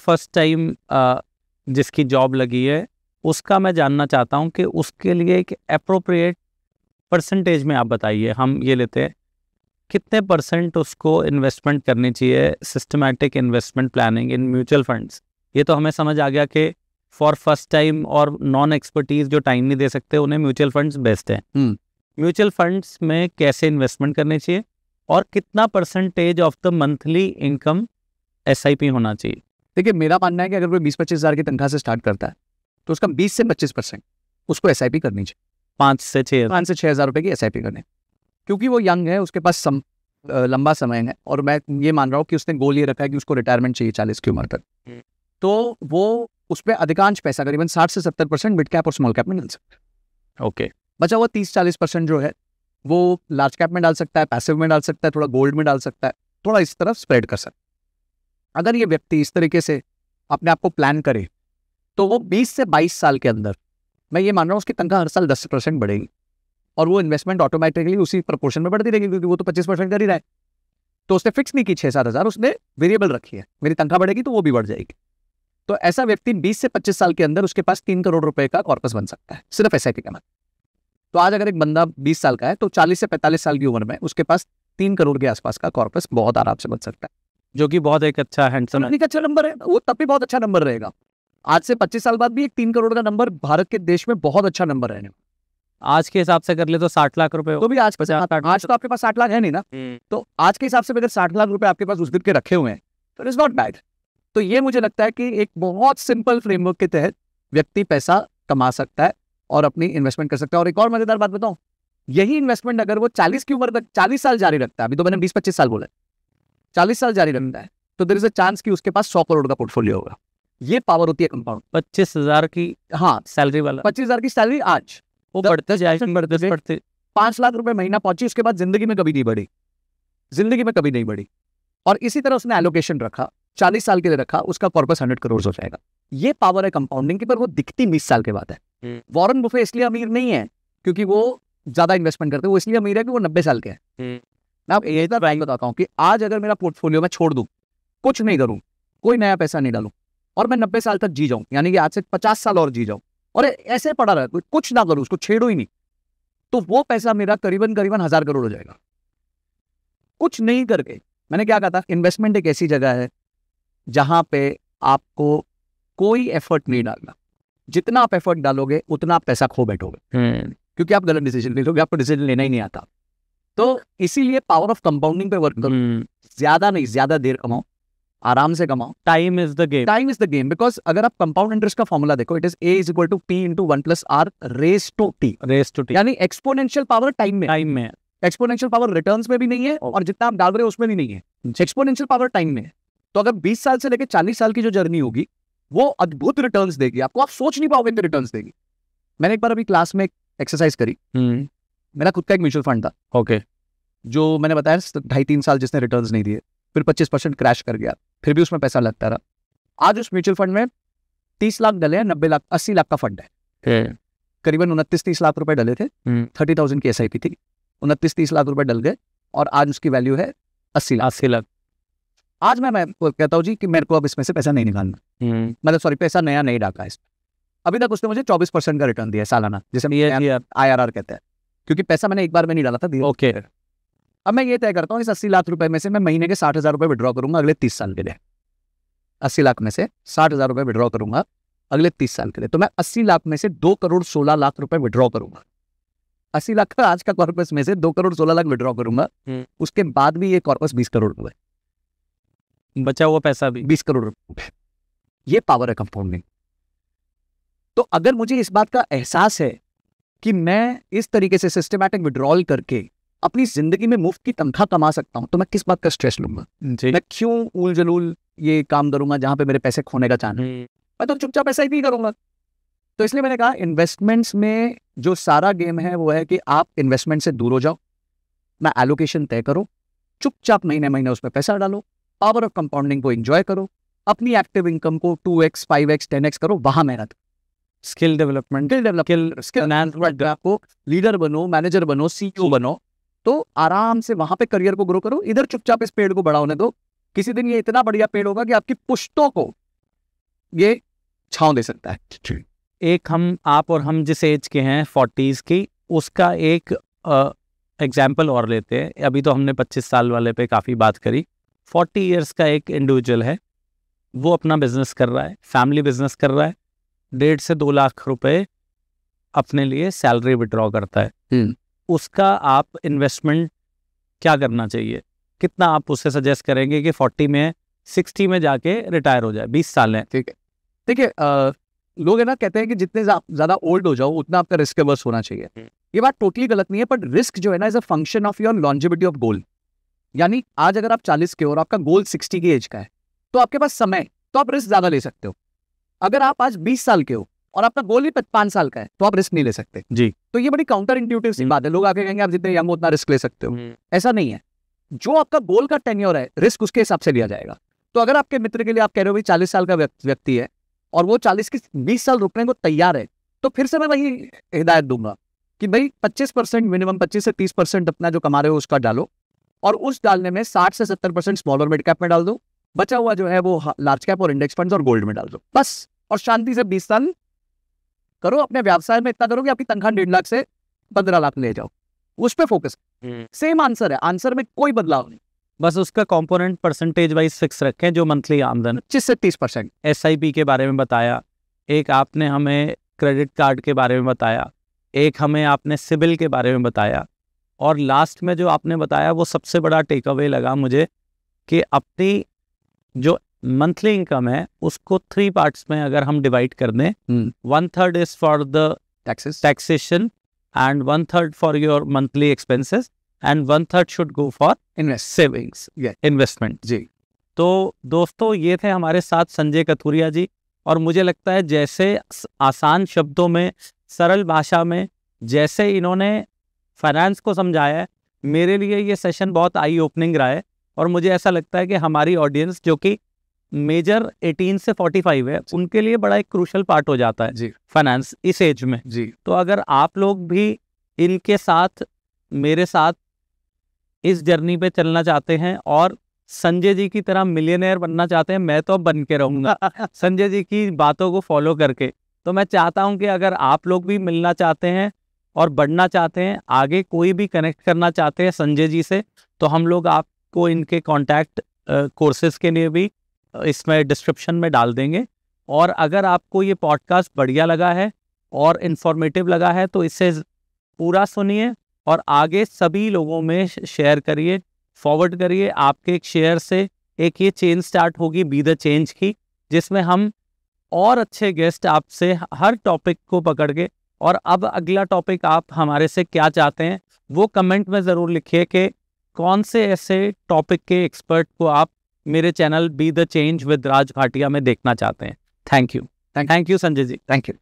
First time जिसकी job लगी है, उसका मैं जानना चाहता हूँ कि उसके लिए एक अप्रोप्रिएट परसेंटेज में आप बताइए। हम ये लेते हैं कितने % उसको इन्वेस्टमेंट करनी चाहिए, systematic investment planning in mutual funds. ये तो हमें समझ आ गया कि फॉर फर्स्ट टाइम और नॉन एक्सपर्टीज जो टाइम नहीं दे सकते उन्हें म्यूचुअल फंड्स बेस्ट हैं। म्यूचुअल फंड्स में कैसे इन्वेस्टमेंट करनी चाहिए और कितना % of the monthly income SIP होना चाहिए? देखिए, मेरा मानना है कि अगर कोई 20-25 हज़ार की तनख्वाह से स्टार्ट करता है तो उसका 20 से 25% उसको SIP करनी चाहिए। 5 से 6 हज़ार रुपए की SIP करने, क्योंकि वो यंग है, उसके पास लंबा समय है, और मैं ये मान रहा हूँ कि उसने गोल ये रखा है कि उसको रिटायरमेंट चाहिए 40 की उम्र तक। तो वो उसमें अधिकांश पैसा करीबन 60 से 70% मिड कैप और स्मॉल कैप में डाल सकता है। ओके, बचा हुआ 30-40% जो है वो लार्ज कैप में डाल सकता है, पैसिव में डाल सकता है, थोड़ा गोल्ड में डाल सकता है, थोड़ा इस तरफ स्प्रेड कर सकता है। अगर ये व्यक्ति इस तरीके से अपने आप को प्लान करे तो वो 20 से 22 साल के अंदर, मैं ये मान रहा हूँ, उसकी तनख्वाह हर साल 10% बढ़ेगी और वो इन्वेस्टमेंट ऑटोमेटिकली उसी प्रोपोर्शन में बढ़ती रहेगी, क्योंकि वो तो 25% कर ही रहा है। तो उसने फिक्स नहीं की 6-7 हज़ार, उसने वेरिएबल रखी है, मेरी तनख्वाह बढ़ेगी तो वो भी बढ़ जाएगी। तो ऐसा व्यक्ति 20 से 25 साल के अंदर उसके पास 3 करोड़ रुपए का कॉर्पस बन सकता है सिर्फ SIP के माध्यम। तो आज अगर एक बंदा 20 साल का है तो 40 से 45 साल की उम्र में उसके पास 3 करोड़ के आसपास का कॉर्पस बहुत आराम से बन सकता है, जो कि बहुत एक अच्छा हैंडसम अच्छा नंबर है। वो तब भी बहुत अच्छा नंबर रहेगा। आज से 25 साल बाद भी एक 3 करोड़ का नंबर भारत के देश में बहुत अच्छा नंबर रहने। आज के हिसाब से कर ले तो 60 लाख रुपए तो भी आज तो आपके पास 60 लाख है नहीं ना, तो आज के हिसाब से अगर 60 लाख रुपए आपके पास उस दिन के रखे हुए हैं तो इट इज नॉट बैड। तो ये मुझे लगता है कि एक बहुत सिंपल फ्रेमवर्क के तहत व्यक्ति पैसा कमा सकता है और अपनी इन्वेस्टमेंट कर सकता है। और एक और मजेदार बात बताऊं, यही इन्वेस्टमेंट अगर वो 40 की उम्र तक 40 साल जारी रखता है, अभी तो मैंने 20-25 साल बोला, 40 साल जारी रखता है, तो देयर इज अ चांस कि उसके पास 100 करोड़ का पोर्टफोलियो होगा। ये पावर होती है कंपाउंड। 25,000 की सैलरी वाला, 25,000 की सैलरी आज वो बढ़ते 5 लाख रुपए महीना पहुंची, उसके बाद जिंदगी में कभी नहीं बढ़ी। और इसी तरह उसने एलोकेशन रखा, 40 साल के लिए रखा, उसका कॉर्पस 100 करोड़ हो जाएगा। ये पावर है कंपाउंडिंग की, पर वो दिखती 20 साल के बाद है। वॉरेन बुफे इसलिए अमीर नहीं है क्योंकि वो ज्यादा इन्वेस्टमेंट करते हैं, वो इसलिए अमीर है कि वो 90 साल के हैं। मैं आप यही तरह बताता हूँ कि आज अगर मेरा पोर्टफोलियो में छोड़ दूं, कुछ नहीं करूं, कोई नया पैसा नहीं डालूं, और मैं 90 साल तक जी जाऊं, यानी कि आज से 50 साल और जी जाऊं, और ऐसे पड़ा रहा, कुछ ना करूं, उसको छेड़ो ही नहीं, तो वो पैसा मेरा करीबन 1000 करोड़ हो जाएगा कुछ नहीं करके। मैंने क्या कहा था, इन्वेस्टमेंट एक ऐसी जगह है जहां पे आपको कोई एफर्ट नहीं डालना। जितना आप एफर्ट डालोगे उतना आप पैसा खो बैठोगे, क्योंकि आप गलत डिसीजन ले लोगे, आपको डिसीजन लेना ही नहीं आता। तो इसीलिए पावर ऑफ कंपाउंडिंग पे वर्क करो, ज्यादा नहीं, ज्यादा देर कमाओ, आराम से कमाओ। Time is the game, because अगर आप कंपाउंड इंटरेस्ट का फॉर्मूला देखो, it is A = P × 1 + R raise to T, यानी एक्सपोनेंशियल पावर टाइम में। एक्सपोनेंशियल पावर रिटर्न्स में भी नहीं है और जितना आप डाल रहे हो उसमें भी नहीं है, एक्सपोनेंशियल पावर टाइम में है। तो अगर 20 साल से लेकर 40 साल की जो जर्नी होगी वो अद्भुत रिटर्न्स देगी आपको, आप सोच नहीं पाओगे कि रिटर्न्स देगी। मैंने एक बार अभी क्लास में एक्सरसाइज करी, मेरा खुद का एक म्यूचुअल फंड था, ओके, जो मैंने बताया 2.5-3 साल जिसने रिटर्न्स नहीं दिए, फिर 25% क्रैश कर गया, फिर भी उसमें पैसा लगता रहा। आज उस म्यूचुअल फंड में 30 लाख डले हैं, 90 लाख 80 लाख का फंड है, करीबन 29-30 लाख रुपए डले थे, 30,000 की SIP थी, 29-30 लाख रुपए डल गए और आज उसकी वैल्यू है 80 लाख। आज मैं कहता हूँ जी कि मेरे को अब इसमें से पैसा नहीं निकालना, मतलब सॉरी, पैसा नया नहीं डाला इसमें। अभी तक उसने मुझे 24% का रिटर्न दिया है सालाना, जिसे IRR कहते हैं, क्योंकि पैसा मैंने एक बार में नहीं डाला था। ओके, अब मैं ये तय करता हूँ इस 80 लाख रुपए में से मैं महीने के 60,000 रुपए विड्रॉ करूंगा अगले 30 साल के लिए। 80 लाख में से 60,000 रुपए विड्रॉ करूंगा अगले 30 साल के लिए। तो मैं 80 लाख में से 2,16,00,000 रुपए विड्रॉ करूंगा। 80 लाख का आज का कॉर्पस में से 2,16,00,000 विड्रॉ करूंगा, उसके बाद भी ये कॉर्पस 20 करोड़ रुपए, बचा हुआ पैसा भी 20 करोड़ रुपए। ये पावर है कंपाउंडिंग। तो अगर मुझे इस बात का एहसास है कि मैं इस तरीके से सिस्टमैटिक विड्रॉल करके अपनी जिंदगी में मुफ्त की तनख्वाह कमा सकता हूं, तो मैं किस बात का स्ट्रेस लूंगा? मैं क्यों उल जलूल ये काम करूंगा जहां पे मेरे पैसे खोने का चांस है? मैं तो चुपचाप ऐसा ही करूंगा। तो इसलिए मैंने कहा इन्वेस्टमेंट्स में जो सारा गेम है वो है कि आप इन्वेस्टमेंट से दूर हो जाओ, ना एलोकेशन तय करो, चुपचाप महीने महीने उसमें पैसा डालो, पावर ऑफ कंपाउंडिंग को एंजॉय करो, अपनी एक्टिव इनकम को 2x 5x 10x करो, वहां मेहनत, स्किल डेवलपमेंट, आपको लीडर बनो, मैनेजर बनो, CEO बनो, तो आराम से वहां पे करियर को ग्रो करो। इधर चुपचाप इस पेड़ को बड़ा होने दो। किसी दिन ये इतना बढ़िया पेड़ होगा कि आपकी पुश्तों को ये छांव दे सकता है। एक आप और हम जिस एज के हैं 40s की, उसका एक एग्जाम्पल और लेते हैं। अभी तो हमने 25 साल वाले पे काफ़ी बात करी। 40 इयर्स का एक इंडिविजुअल है, वो अपना बिजनेस कर रहा है, फैमिली बिजनेस कर रहा है, 1.5 से 2 लाख रुपए अपने लिए सैलरी विड्रॉ करता है। उसका आप इन्वेस्टमेंट क्या करना चाहिए? कितना आप उससे सजेस्ट करेंगे कि 40 में 60 में जाके रिटायर हो जाए? 20 साल है। ठीक है, देखिए लोग है ना कहते हैं कि जितने ज्यादा ओल्ड हो जाओ उतना आपका रिस्क अवर्स होना चाहिए। ये बात टोटली गलत नहीं है, बट रिस्क जो है ना is a function of your longevity of goal. यानी आज अगर आप 40 के हो और आपका गोल 60 की एज का है तो आपके पास समय, तो आप रिस्क ज्यादा ले सकते हो। अगर आप आज 20 साल के हो और आपका गोल ही 5 साल का है तो आप रिस्क नहीं ले सकते जी। तो ये बड़ी काउंटर इंट्यूटिव सी बात है। लोग आके कहेंगे आप जितने यंग हो उतना रिस्क ले सकते हो, ऐसा नहीं है। जो आपका गोल का टेन्योर है रिस्क उसके हिसाब से लिया जाएगा। तो अगर आपके मित्र के लिए आप कह रहे हो भाई 40 साल का व्यक्ति है और वो 40 की 20 साल रुकने को तैयार है, तो फिर से मैं वही हिदायत दूंगा कि भाई 25% मिनिमम 25 से 30% अपना जो कमा रहे हो उसका डालो, और उस डालने में 60 से 70% स्मॉल और मिड कैप में डाल दो, बचा हुआ जो है वो लार्ज कैप और इंडेक्स फंड्स और गोल्ड में डाल दो बस। और शांति से 20 साल करो, अपने व्यवसाय में इतना करो कि आपकी तनख्वाह 1.5 लाख से 15 लाख ले जाओ, उस पर फोकस। सेम आंसर है, आंसर में कोई बदलाव नहीं, बस उसका कंपोनेंट परसेंटेज वाइज फिक्स रखें जो मंथली आमदन। 25 से 30%। SIP के बारे में बताया, एक आपने हमें क्रेडिट कार्ड के बारे में बताया, एक हमें आपने सिबिल के बारे में बताया, और लास्ट में जो आपने बताया वो सबसे बड़ा टेक अवे लगा मुझे कि अपनी जो मंथली इनकम है उसको 3 पार्ट्स में अगर हम डिवाइड कर दें, 1/3 is for the taxation and 1/3 for your monthly expenses and 1/3 should go for savings, investment. जी। तो दोस्तों ये थे हमारे साथ संजय कथुरिया जी, और मुझे लगता है जैसे आसान शब्दों में, सरल भाषा में जैसे इन्होंने फाइनेंस को समझाया है, मेरे लिए ये सेशन बहुत आई ओपनिंग रहा है। और मुझे ऐसा लगता है कि हमारी ऑडियंस जो कि मेजर 18 से 45 है, उनके लिए बड़ा एक क्रूशल पार्ट हो जाता है फाइनेंस इस एज में। जी। तो अगर आप लोग भी इनके साथ, मेरे साथ इस जर्नी पे चलना चाहते हैं और संजय जी की तरह मिलियनेयर बनना चाहते हैं, मैं तो बन के रहूंगा संजय जी की बातों को फॉलो करके। तो मैं चाहता हूं कि अगर आप लोग भी मिलना चाहते हैं और बढ़ना चाहते हैं, आगे कोई भी कनेक्ट करना चाहते हैं संजय जी से, तो हम लोग आपको इनके कॉन्टैक्ट कोर्सेज के लिए भी इसमें डिस्क्रिप्शन में डाल देंगे। और अगर आपको ये पॉडकास्ट बढ़िया लगा है और इन्फॉर्मेटिव लगा है तो इसे पूरा सुनिए और आगे सभी लोगों में शेयर करिए, फॉरवर्ड करिए। आपके एक शेयर से एक ये चेन स्टार्ट होगी बी द चेंज की, जिसमें हम और अच्छे गेस्ट आपसे हर टॉपिक को पकड़ के, और अब अगला टॉपिक आप हमारे से क्या चाहते हैं वो कमेंट में ज़रूर लिखिए कि कौन से ऐसे टॉपिक के एक्सपर्ट को आप मेरे channel be the change with Raj Bhatia में देखना चाहते हैं। Thank you Sanjay ji. Thank you.